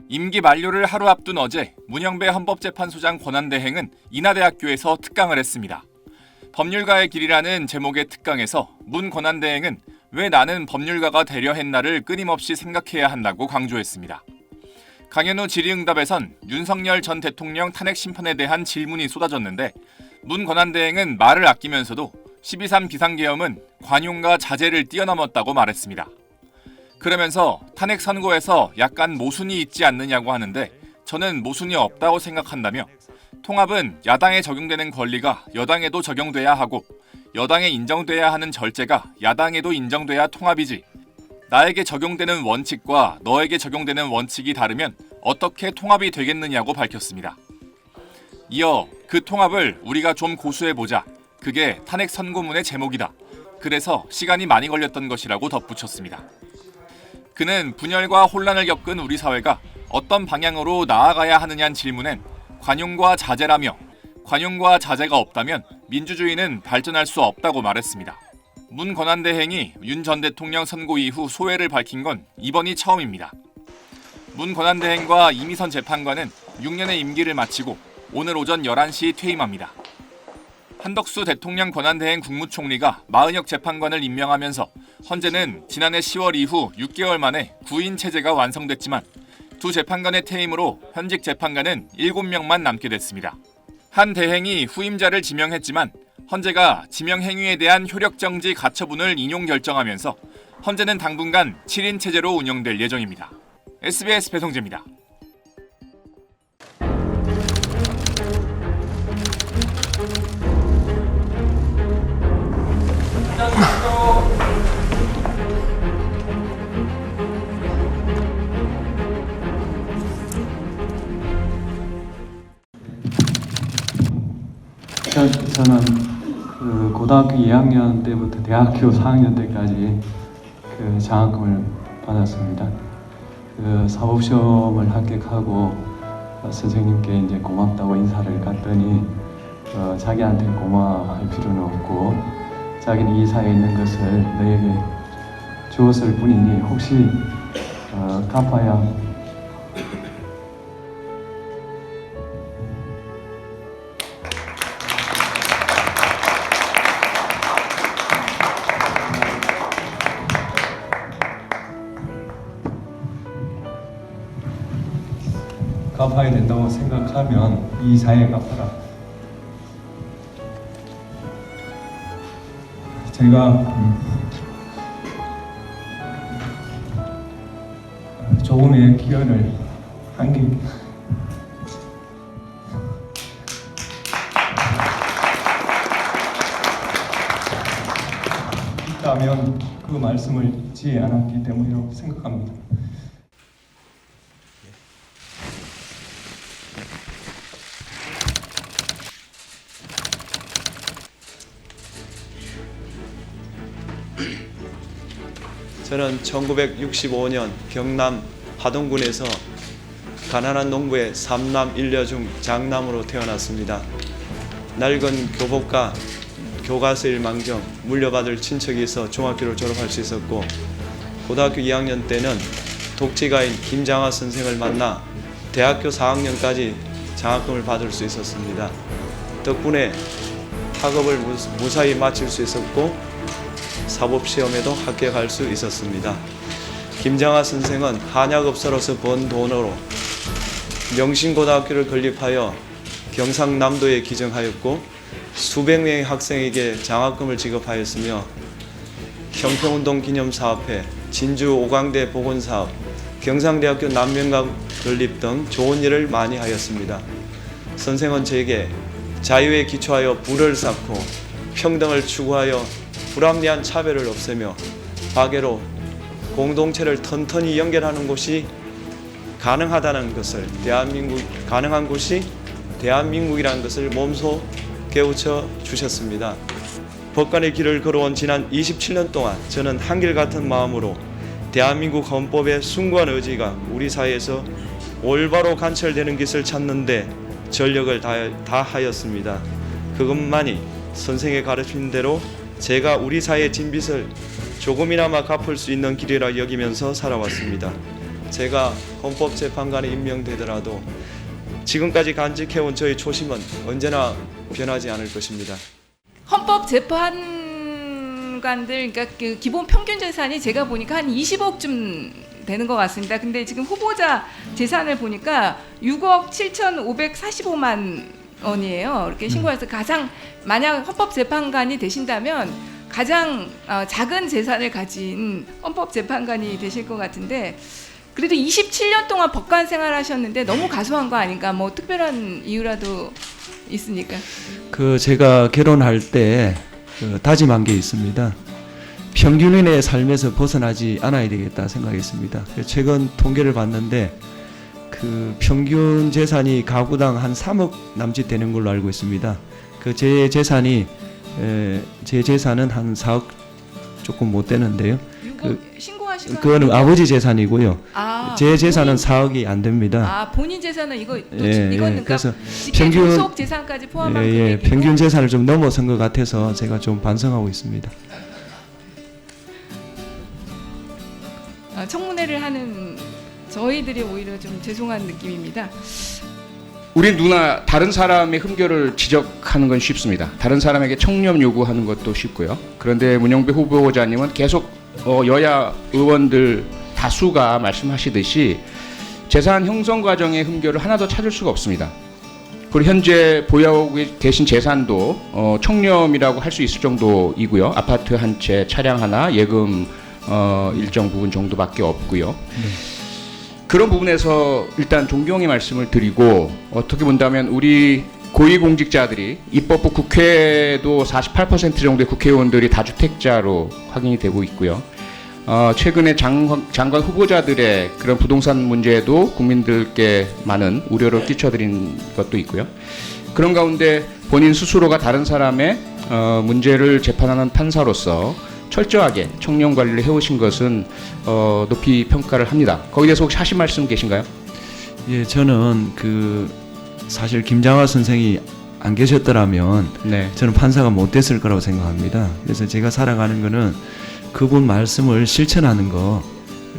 임기 만료를 하루 앞둔 어제 문영배 헌법재판소장 권한대행은 인하대학교에서 특강을 했습니다. 법률가의 길이라는 제목의 특강에서 문 권한대행은 왜 나는 법률가가 되려 했나를 끊임없이 생각해야 한다고 강조했습니다. 강연 후 질의응답에선 윤석열 전 대통령 탄핵 심판에 대한 질문이 쏟아졌는데 문 권한대행은 말을 아끼면서도 12.3 비상계엄은 관용과 자제를 뛰어넘었다고 말했습니다. 그러면서 탄핵 선고에서 약간 모순이 있지 않느냐고 하는데 저는 모순이 없다고 생각한다며 통합은 야당에 적용되는 권리가 여당에도 적용돼야 하고 여당에 인정돼야 하는 절제가 야당에도 인정돼야 통합이지 나에게 적용되는 원칙과 너에게 적용되는 원칙이 다르면 어떻게 통합이 되겠느냐고 밝혔습니다. 이어 그 통합을 우리가 좀 고수해보자. 그게 탄핵 선고문의 제목이다. 그래서 시간이 많이 걸렸던 것이라고 덧붙였습니다. 그는 분열과 혼란을 겪은 우리 사회가 어떤 방향으로 나아가야 하느냐는 질문엔 관용과 자제라며 관용과 자제가 없다면 민주주의는 발전할 수 없다고 말했습니다. 문 권한대행이 윤 전 대통령 선고 이후 소회를 밝힌 건 이번이 처음입니다. 문 권한대행과 이미선 재판관은 6년의 임기를 마치고 오늘 오전 11시 퇴임합니다. 한덕수 대통령 권한대행 국무총리가 마은혁 재판관을 임명하면서 헌재는 지난해 10월 이후 6개월 만에 9인 체제가 완성됐지만 두 재판관의 퇴임으로 현직 재판관은 7명만 남게 됐습니다. 한 대행이 후임자를 지명했지만 헌재가 지명 행위에 대한 효력정지 가처분을 인용 결정하면서 헌재는 당분간 7인 체제로 운영될 예정입니다. SBS 배성재입니다. 저는 고등학교 2학년 때부터 대학교 4학년 때까지 장학금을 받았습니다. 사법시험을 합격하고 선생님께 이제 고맙다고 인사를 갔더니 자기한테 고마워할 필요는 없고 자기는 이 사회에 있는 것을 너에게 주었을 뿐이니 혹시 갚아야 갚아야 된다고 생각하면 이 사회에 갚아라. 제가 조금의 기여를 한 게 있다면 그 말씀을 잊지 않았기 때문이라고 생각합니다. 저는 1965년 경남 하동군에서 가난한 농부의 3남 1녀 중 장남으로 태어났습니다. 낡은 교복과 교과서일 망정 물려받을 친척이 있어 중학교를 졸업할 수 있었고 고등학교 2학년 때는 독지가인 김장하 선생을 만나 대학교 4학년까지 장학금을 받을 수 있었습니다. 덕분에 학업을 무사히 마칠 수 있었고 사법시험에도 합격할 수 있었습니다. 김장하 선생은 한약업사로서 번 돈으로 명신고등학교를 건립하여 경상남도에 기증하였고 수백 명의 학생에게 장학금을 지급하였으며 형평운동 기념사업회, 진주 오광대 복원사업, 경상대학교 남명강 건립 등 좋은 일을 많이 하였습니다. 선생은 제게 자유에 기초하여 부를 쌓고 평등을 추구하여 불합리한 차별을 없애며 박애로 공동체를 튼튼히 연결하는 곳이 가능하다는 것을 가능한 곳이 대한민국이라는 것을 몸소 깨우쳐 주셨습니다. 법관의 길을 걸어온 지난 27년 동안 저는 한결같은 마음으로 대한민국 헌법의 숭고한 의지가 우리 사회에서 올바로 관철되는 것을 찾는 데 전력을 다하였습니다. 그것만이 선생의 가르친 대로 제가 우리 사회의 진빚을 조금이나마 갚을 수 있는 길이라 여기면서 살아왔습니다. 제가 헌법재판관에 임명되더라도 지금까지 간직해온 저희 초심은 언제나 변하지 않을 것입니다. 헌법재판관들 그러니까 그 기본 평균 재산이 제가 보니까 한 20억쯤 되는 것 같습니다. 근데 지금 후보자 재산을 보니까 6억 7,545만 원이에요. 이렇게 신고해서 가장 만약 헌법재판관이 되신다면 가장 작은 재산을 가진 헌법재판관이 되실 것 같은데 그래도 27년 동안 법관 생활하셨는데 너무 가소한 거 아닌가? 뭐 특별한 이유라도 있습니까? 제가 결혼할 때 다짐한 게 있습니다. 평균인의 삶에서 벗어나지 않아야 되겠다 생각했습니다. 최근 통계를 봤는데 평균 재산이 가구당 한 3억 남짓 되는 걸로 알고 있습니다. 제 재산은 한 4억 조금 못 되는데요. 신고하신 거 그거는 아버지 재산이고요. 제 재산은 본인, 4억이 안 됩니다. 본인 재산은 이거 예, 이거는 그래서 평균 소속 재산까지 포함한 금액이고 평균 재산을 좀 넘어선 것 같아서 제가 좀 반성하고 있습니다. 청문회를 하는 저희들이 오히려 좀 죄송한 느낌입니다. 우리 누나 다른 사람의 흠결을 지적하는 건 쉽습니다. 다른 사람에게 청렴 요구하는 것도 쉽고요. 그런데 문영배 후보자님은 계속 여야 의원들 다수가 말씀하시듯이 재산 형성 과정의 흠결을 하나도 찾을 수가 없습니다. 그리고 현재 보유하고 계신 재산도 청렴이라고 할 수 있을 정도이고요. 아파트 한 채, 차량 하나, 예금 일정 부분 정도밖에 없고요. 그런 부분에서 일단 존경의 말씀을 드리고 어떻게 본다면 우리 고위공직자들이 입법부 국회도 48% 정도의 국회의원들이 다주택자로 확인이 되고 있고요. 최근에 장관 후보자들의 그런 부동산 문제도 국민들께 많은 우려를 끼쳐드린 것도 있고요. 그런 가운데 본인 스스로가 다른 사람의 문제를 재판하는 판사로서 철저하게 청렴 관리를 해오신 것은 높이 평가를 합니다. 거기에 대해서 혹시 하신 말씀 계신가요? 예, 저는 사실 김장하 선생이 안 계셨더라면 네. 저는 판사가 못 됐을 거라고 생각합니다. 그래서 제가 살아가는 거는 그분 말씀을 실천하는 거,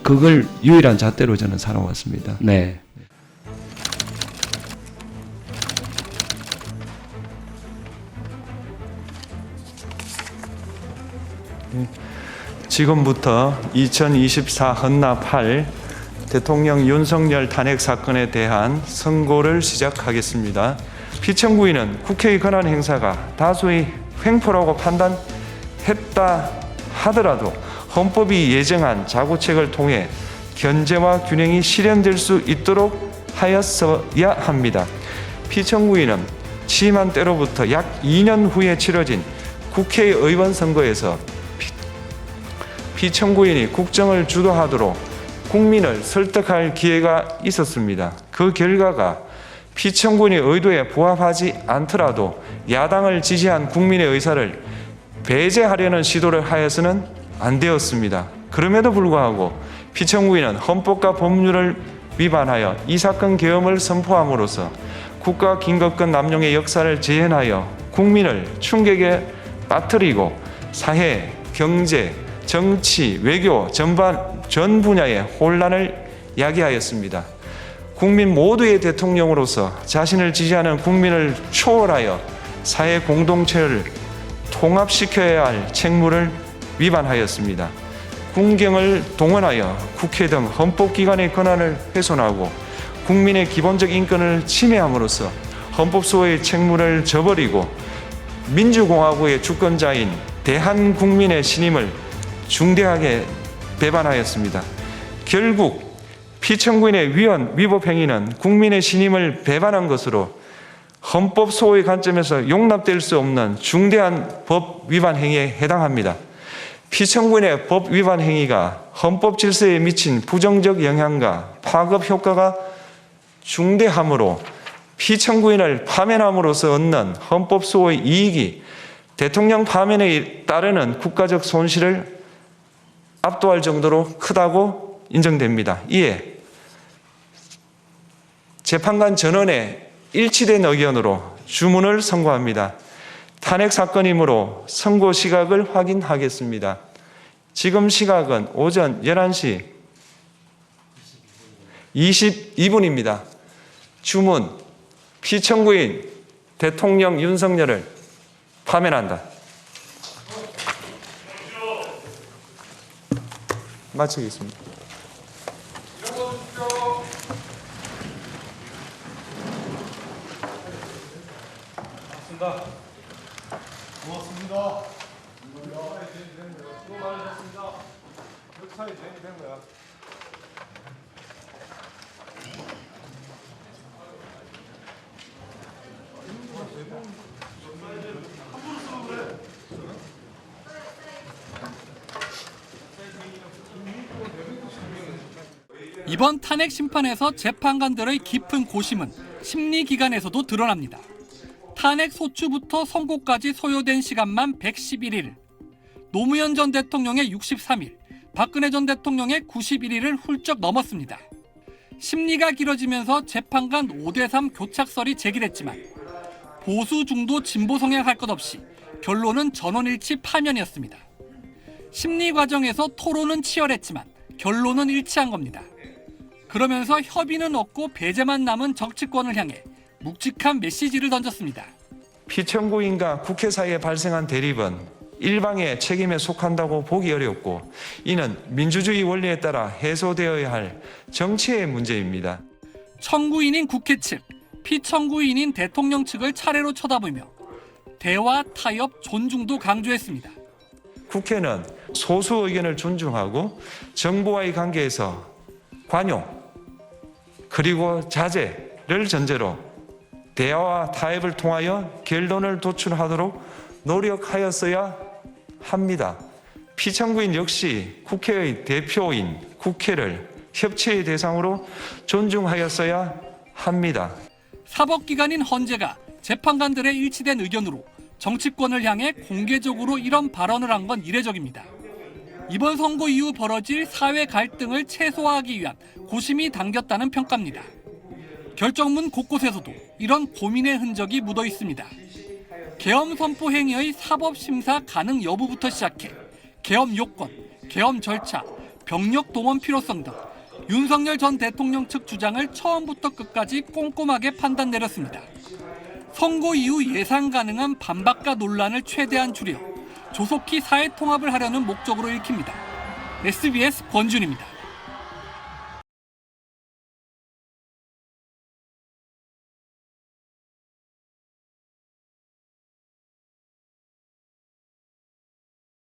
그걸 유일한 잣대로 저는 살아왔습니다. 네. 지금부터 2024 헌납 8 대통령 윤석열 탄핵 사건에 대한 선고를 시작하겠습니다. 피청구인은 국회의 권한 행사가 다수의 횡포라고 판단했다 하더라도 헌법이 예정한 자구책을 통해 견제와 균형이 실현될 수 있도록 하였어야 합니다. 피청구인은 취임한 때로부터 약 2년 후에 치러진 국회의원 선거에서 피청구인이 국정을 주도하도록 국민을 설득할 기회가 있었습니다. 그 결과가 피청구인의 의도에 부합하지 않더라도 야당을 지지한 국민의 의사를 배제하려는 시도를 하여서는 안 되었습니다. 그럼에도 불구하고 피청구인은 헌법과 법률을 위반하여 이 사건 계엄을 선포함으로써 국가 긴급권 남용의 역사를 재현하여 국민을 충격에 빠뜨리고 사회, 경제, 정치, 외교 전 분야의 혼란을 야기하였습니다. 국민 모두의 대통령으로서 자신을 지지하는 국민을 초월하여 사회 공동체를 통합시켜야 할 책무를 위반하였습니다. 국경을 동원하여 국회 등 헌법기관의 권한을 훼손하고 국민의 기본적 인권을 침해함으로써 헌법소의 책무를 저버리고 민주공화국의 주권자인 대한국민의 신임을 중대하게 배반하였습니다. 결국 피청구인의 위법 행위는 국민의 신임을 배반한 것으로 헌법 소의 관점에서 용납될 수 없는 중대한 법 위반 행위에 해당합니다. 피청구인의 법 위반 행위가 헌법 질서에 미친 부정적 영향과 파급 효과가 중대하므로 피청구인을 파면함으로써 얻는 헌법 소의 이익이 대통령 파면에 따르는 국가적 손실을 압도할 정도로 크다고 인정됩니다. 이에 재판관 전원의 일치된 의견으로 주문을 선고합니다. 탄핵 사건이므로 선고 시각을 확인하겠습니다. 지금 시각은 오전 11시 22분입니다. 주문 피청구인 대통령 윤석열을 파면한다. 마치겠습니다. 이번 탄핵 심판에서 재판관들의 깊은 고심은 심리기관에서도 드러납니다. 탄핵 소추부터 선고까지 소요된 시간만 111일. 노무현 전 대통령의 63일, 박근혜 전 대통령의 91일을 훌쩍 넘었습니다. 심리가 길어지면서 재판관 5대3 교착설이 제기됐지만 보수 중도 진보 성향할 것 없이 결론은 전원일치 파면이었습니다. 심리 과정에서 토론은 치열했지만 결론은 일치한 겁니다. 그러면서 협의는 없고 배제만 남은 정치권을 향해 묵직한 메시지를 던졌습니다. 피청구인과 국회 사이에 발생한 대립은 일방의 책임에 속한다고 보기 어렵고 이는 민주주의 원리에 따라 해소되어야 할 정치의 문제입니다. 청구인인 국회 측, 피청구인인 대통령 측을 차례로 쳐다보며 대화, 타협, 존중도 강조했습니다. 국회는 소수 의견을 존중하고 정부와의 관계에서 관용 그리고 자제를 전제로 대화와 타협을 통하여 결론을 도출하도록 노력하였어야 합니다. 피청구인 역시 국회의 대표인 국회를 협치의 대상으로 존중하였어야 합니다. 사법기관인 헌재가 재판관들의 일치된 의견으로 정치권을 향해 공개적으로 이런 발언을 한 건 이례적입니다. 이번 선고 이후 벌어질 사회 갈등을 최소화하기 위한 고심이 담겼다는 평가입니다. 결정문 곳곳에서도 이런 고민의 흔적이 묻어 있습니다. 계엄 선포 행위의 사법심사 가능 여부부터 시작해 계엄 요건, 계엄 절차, 병력 동원 필요성 등 윤석열 전 대통령 측 주장을 처음부터 끝까지 꼼꼼하게 판단 내렸습니다. 선고 이후 예상 가능한 반박과 논란을 최대한 줄여 조속히 사회 통합을 하려는 목적으로 읽힙니다. SBS 권준입니다.